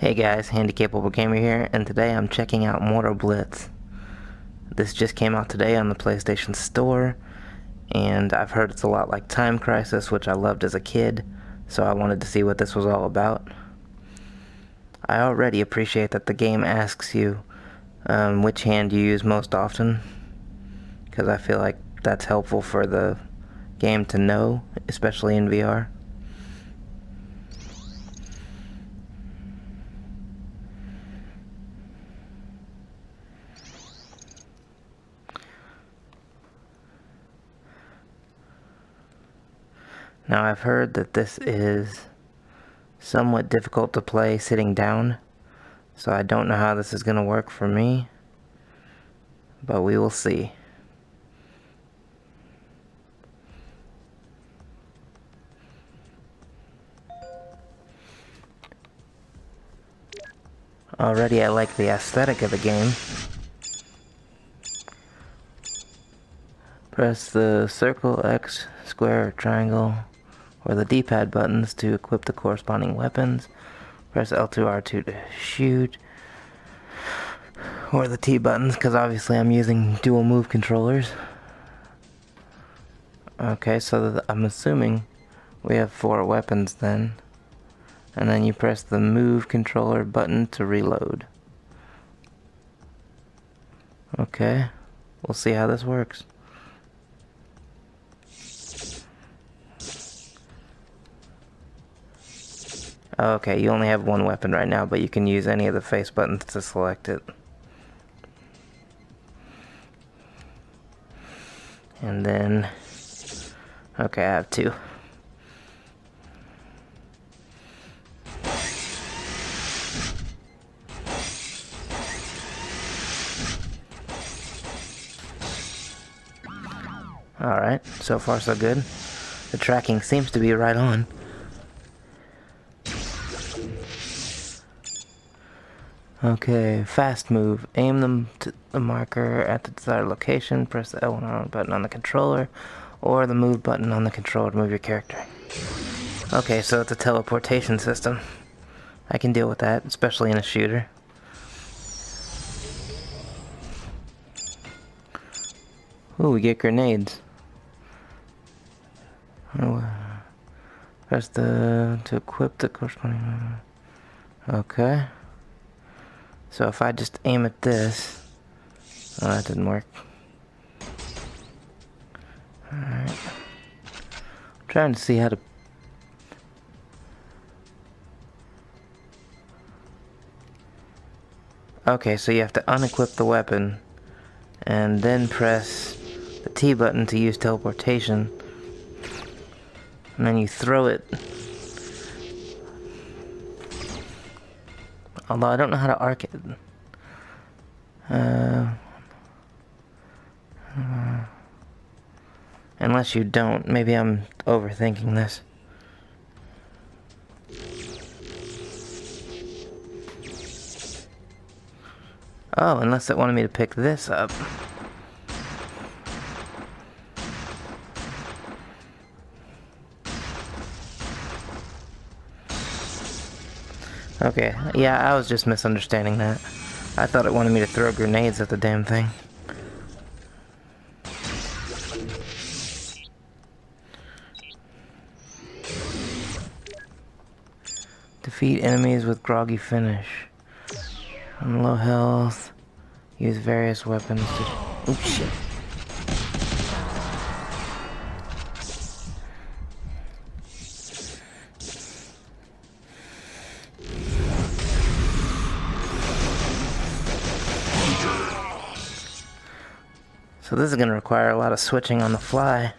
Hey guys, Handicapable Gamer here, and today I'm checking out Mortal Blitz. This just came out today on the PlayStation Store, and I've heard it's a lot like Time Crisis, which I loved as a kid, so I wanted to see what this was all about. I already appreciate that the game asks you which hand you use most often, because I feel like that's helpful for the game to know, especially in VR. Now I've heard that this is somewhat difficult to play sitting down, so I don't know how this is going to work for me, but we will see. Already I like the aesthetic of the game. Press the circle, X, square, or triangle, or the D-pad buttons to equip the corresponding weapons. Press L2, R2 to shoot, or the T buttons, because obviously I'm using dual move controllers. Okay, so I'm assuming we have 4 weapons then. And then you press the move controller button to reload. Okay, we'll see how this works. Okay, you only have 1 weapon right now, but you can use any of the face buttons to select it. And then, okay, I have 2. Alright, so far so good. The tracking seems to be right on. Okay, fast move. Aim them to the marker at the desired location. Press the L1 button on the controller, or the move button on the controller to move your character. Okay, so it's a teleportation system. I can deal with that, especially in a shooter. Ooh, we get grenades. Press the to equip the corresponding. Okay. So if I just aim at this, oh, that didn't work. Alright. I'm trying to see how to. Okay, so you have to unequip the weapon and then press the T button to use teleportation. And then you throw it. Although I don't know how to arc it. Unless you don't. Maybe I'm overthinking this. Oh, unless it wanted me to pick this up. Okay, yeah, I was just misunderstanding that. I thought it wanted me to throw grenades at the damn thing. Defeat enemies with groggy finish. On low health, use various weapons to... Oops, shit. So this is going to require a lot of switching on the fly.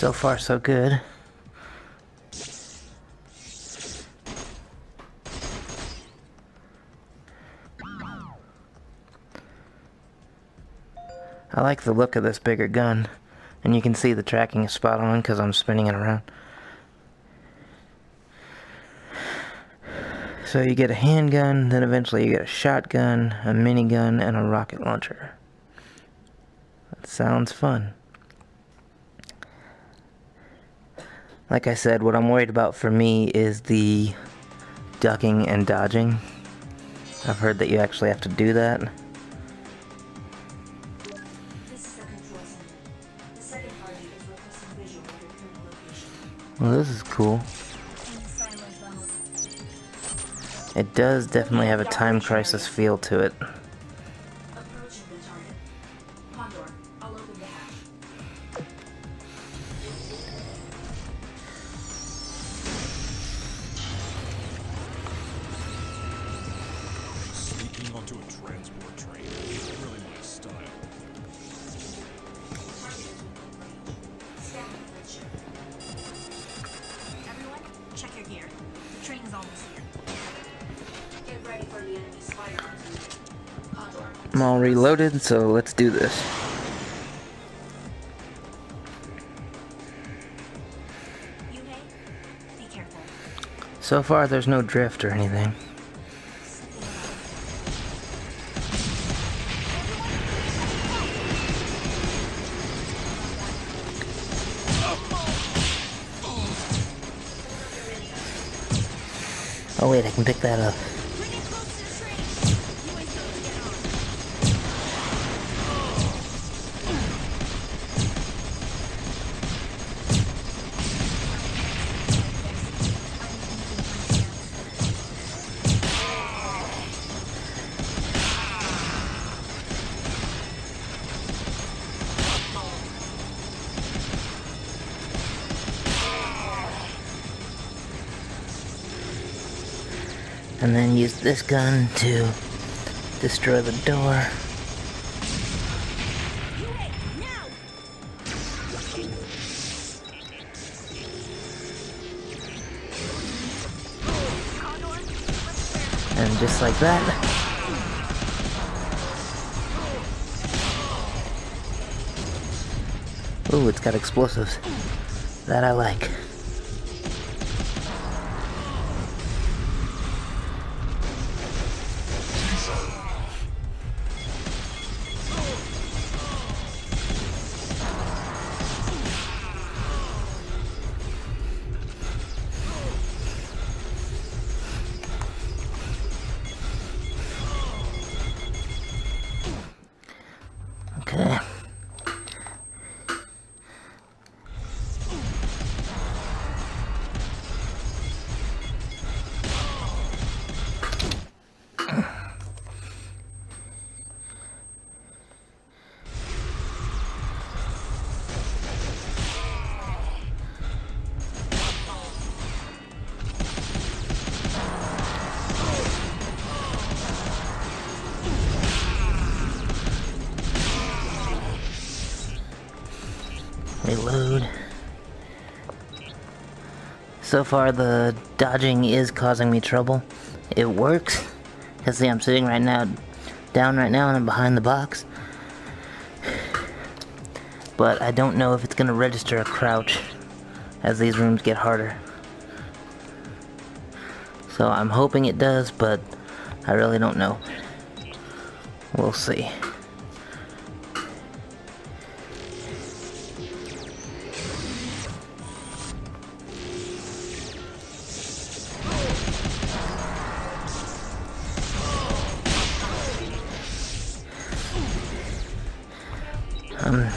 So far, so good. I like the look of this bigger gun, and you can see the tracking is spot on because I'm spinning it around. So you get a handgun, then eventually you get a shotgun, a minigun, and a rocket launcher. That sounds fun. Like I said, what I'm worried about for me is the ducking and dodging. I've heard that you actually have to do that. Well, this is cool. It does definitely have a time crisis feel to it. Sneaking onto a transport train is really my style. Everyone, check your gear. The train is almost here. Get ready for the enemy's fire. Condor. I'm all reloaded, so let's do this. You may be careful. So far, there's no drift or anything. Oh wait, I can pick that up. Bring it close to the train. You ain't supposed to get on. And then use this gun to destroy the door. You wait, now! Condor, let's And just like that. Ooh, it's got explosives. That I like. Okay. Reload. So far the dodging is causing me trouble. It works. Cause see, I'm sitting right now, down right now, and I'm behind the box. But I don't know if it's gonna register a crouch as these rooms get harder. So I'm hoping it does, but I really don't know. We'll see. I'm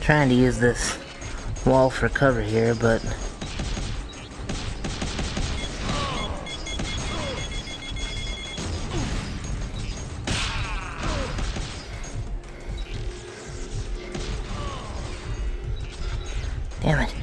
trying to use this wall for cover here, but damn it.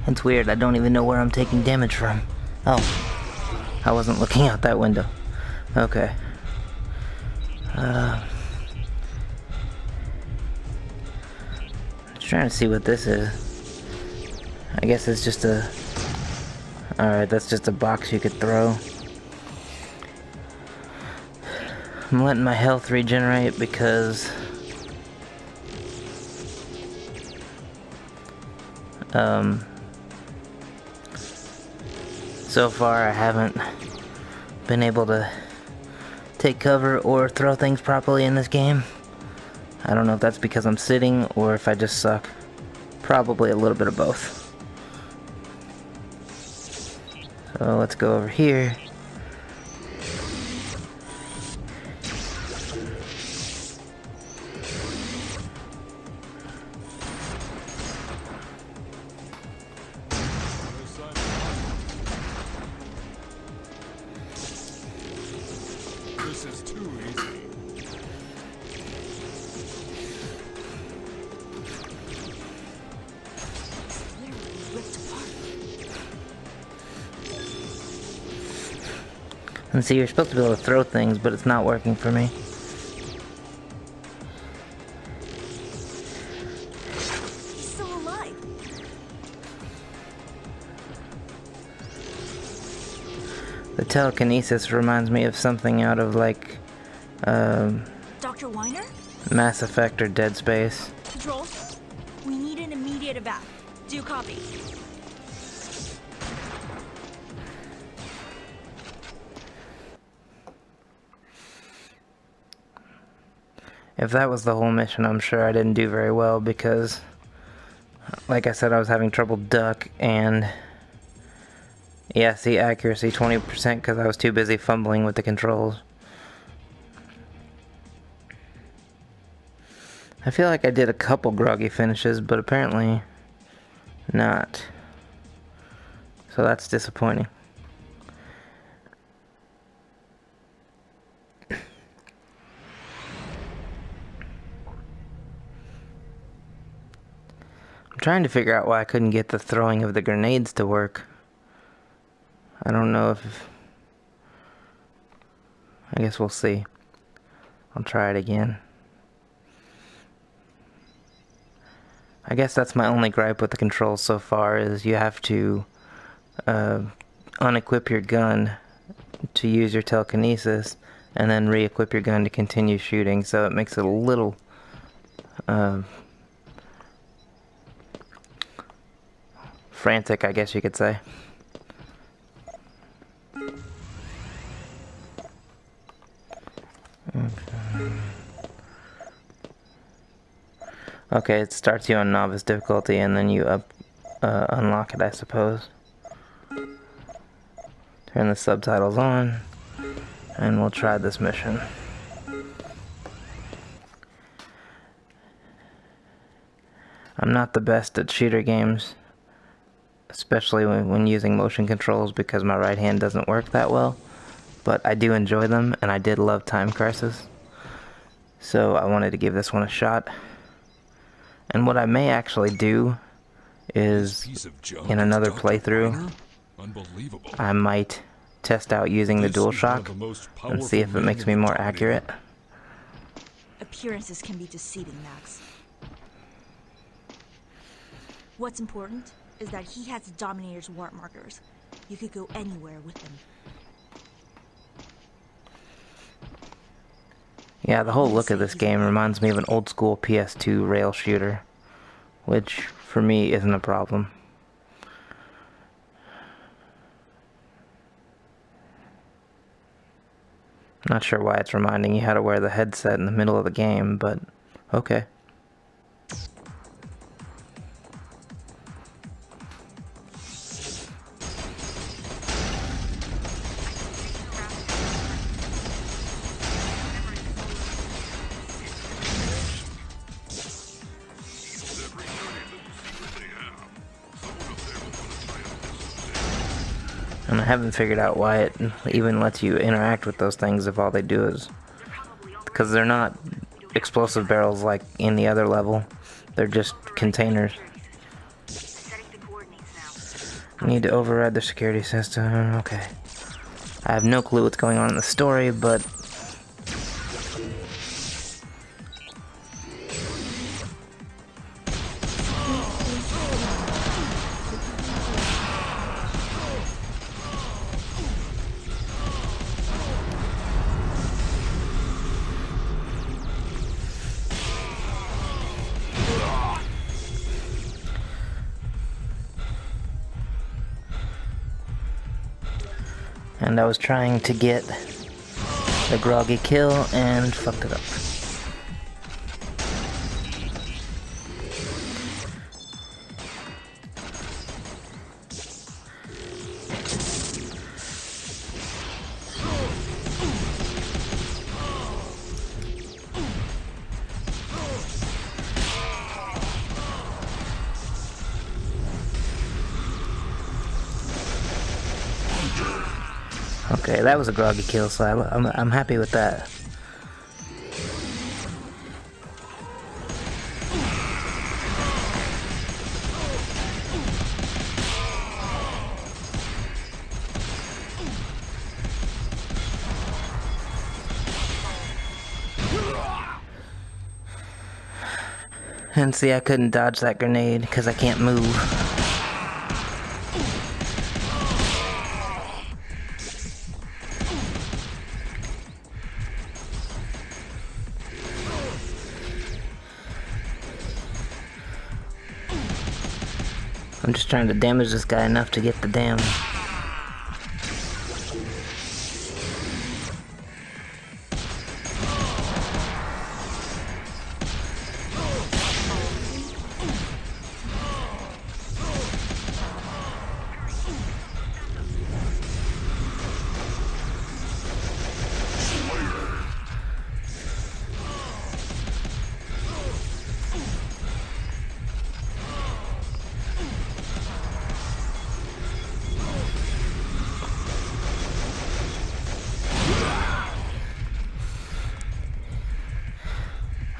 It's weird, I don't even know where I'm taking damage from. Oh, I wasn't looking out that window. Okay. Just trying to see what this is. I guess it's just a... Alright, that's just a box you could throw. I'm letting my health regenerate because... so far I haven't been able to take cover or throw things properly in this game. I don't know if that's because I'm sitting or if I just suck. Probably a little bit of both. So let's go over here. This is too easy. And see, you're supposed to be able to throw things, but it's not working for me. He's still alive. The telekinesis reminds me of something out of like Dr. Weiner? Mass Effect or Dead Space. Control? We need an immediate evac. Do you copy? If that was the whole mission, I'm sure I didn't do very well because, like I said, I was having trouble duck and, yeah, see, accuracy 20% because I was too busy fumbling with the controls. I feel like I did a couple groggy finishes, but apparently not. So that's disappointing. I'm trying to figure out why I couldn't get the throwing of the grenades to work. I don't know if... I guess we'll see. I'll try it again. I guess that's my only gripe with the controls so far, is you have to unequip your gun to use your telekinesis and then re-equip your gun to continue shooting, so it makes it a little frantic, I guess you could say. Okay, it starts you on novice difficulty and then you unlock it, I suppose. Turn the subtitles on and we'll try this mission. I'm not the best at shooter games, especially when using motion controls because my right hand doesn't work that well, but I do enjoy them and I did love Time Crisis, so I wanted to give this one a shot. And what I may actually do is, in another playthrough, I might test out using the DualShock and see if it makes me more accurate. Appearances can be deceiving, Max. What's important is that he has the Dominator's warp markers. You could go anywhere with them. Yeah, the whole look of this game reminds me of an old school PS2 rail shooter, which for me isn't a problem. Not sure why it's reminding you how to wear the headset in the middle of the game, but okay. And I haven't figured out why it even lets you interact with those things if all they do is... Because they're not explosive barrels like in the other level. They're just containers. Setting the coordinates now. Need to override the security system. Okay. I have no clue what's going on in the story, but... And I was trying to get the groggy kill and fucked it up. Okay, that was a groggy kill, so I'm happy with that. And see, I couldn't dodge that grenade because I can't move. I'm just trying to damage this guy enough to get the damn...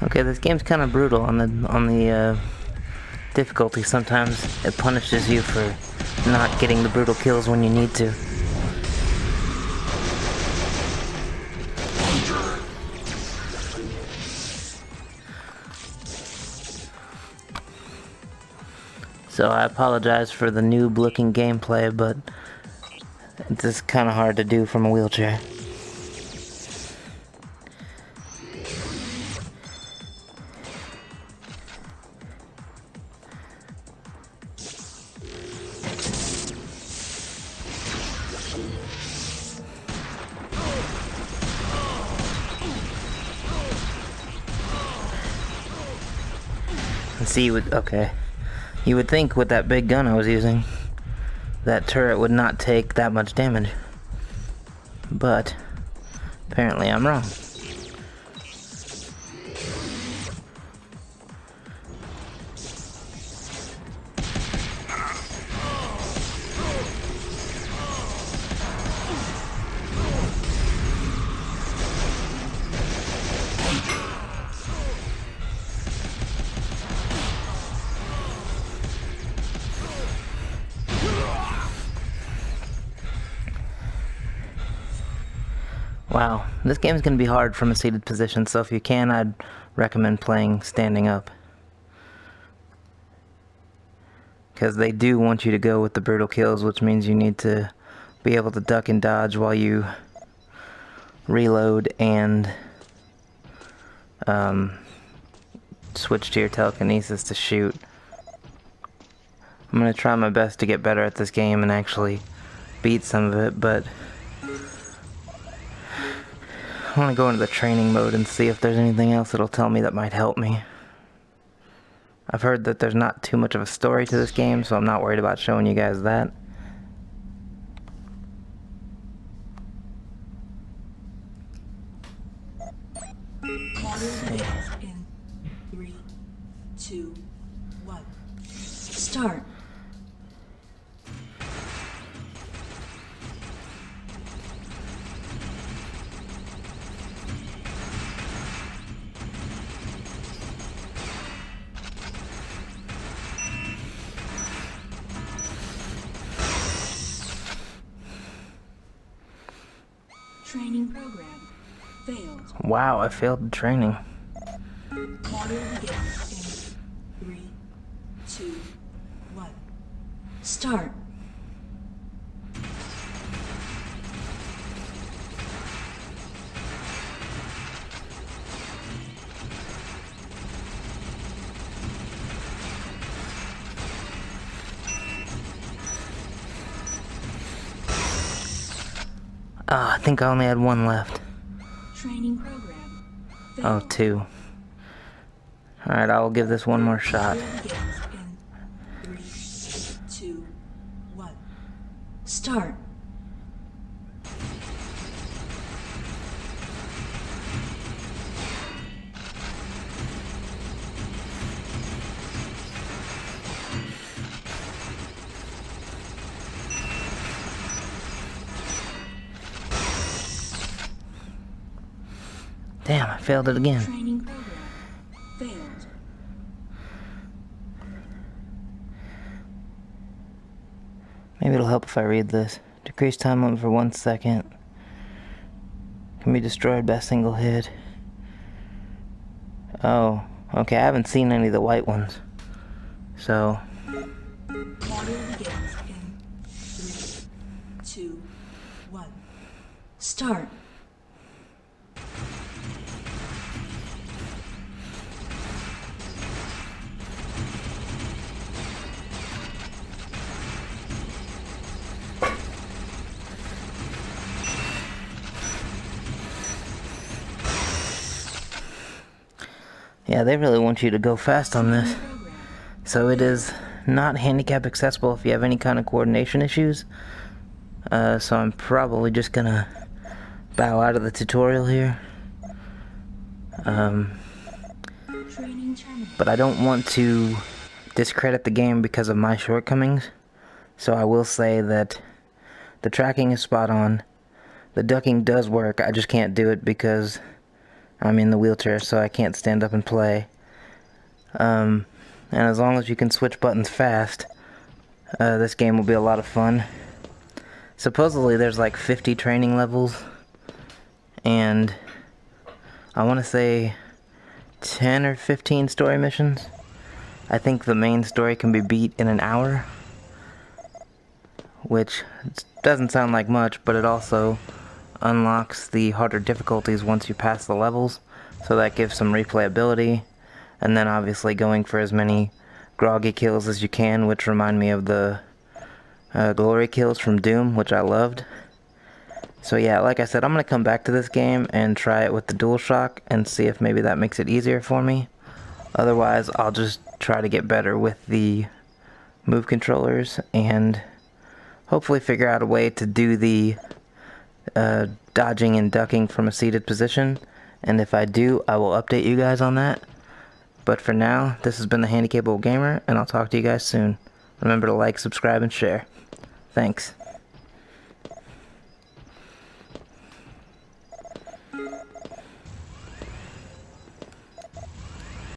Okay, this game's kind of brutal on the difficulty. Sometimes it punishes you for not getting the brutal kills when you need to. So I apologize for the noob-looking gameplay, but it's just kind of hard to do from a wheelchair. And see, okay. You would think with that big gun I was using, that turret would not take that much damage. But, apparently I'm wrong. Wow, this game's gonna be hard from a seated position, so if you can, I'd recommend playing standing up. Because they do want you to go with the brutal kills, which means you need to be able to duck and dodge while you reload and switch to your telekinesis to shoot. I'm gonna try my best to get better at this game and actually beat some of it, but I want to go into the training mode and see if there's anything else that'll tell me that might help me. I've heard that there's not too much of a story to this game, so I'm not worried about showing you guys that. In 3, 2, 1. Start. Training program failed. Wow, I failed the training. Audio begins in 3, 2, 1. Start. I think I only had one left. Training program Oh, failed. two. Alright, I'll give this one more shot. Audio begins in 3, 2, 1. Start. Damn, I failed it again. Training program failed. Maybe it'll help if I read this. Decrease time limit for 1 second. Can be destroyed by a single hit. Oh, okay, I haven't seen any of the white ones. So, Audio begins in 3, 2, 1. Start. yeah, they really want you to go fast on this. Training program. So it is not handicap accessible if you have any kind of coordination issues. So I'm probably just gonna bow out of the tutorial here. Training terminated. But I don't want to discredit the game because of my shortcomings. So I will say that the tracking is spot on. The ducking does work, I just can't do it because I'm in the wheelchair, so I can't stand up and play. And as long as you can switch buttons fast, this game will be a lot of fun. Supposedly there's like 50 training levels, and I want to say 10 or 15 story missions. I think the main story can be beat in an hour, which doesn't sound like much, but it also unlocks the harder difficulties once you pass the levels, so that gives some replayability. And then obviously going for as many groggy kills as you can, which remind me of the glory kills from Doom, which I loved. So yeah, like I said, I'm going to come back to this game and try it with the DualShock and see if maybe that makes it easier for me. Otherwise, I'll just try to get better with the Move controllers and hopefully figure out a way to do the dodging and ducking from a seated position. And if I do, I will update you guys on that. But for now, this has been the Handicapable Gamer, and I'll talk to you guys soon. Remember to like, subscribe, and share. Thanks.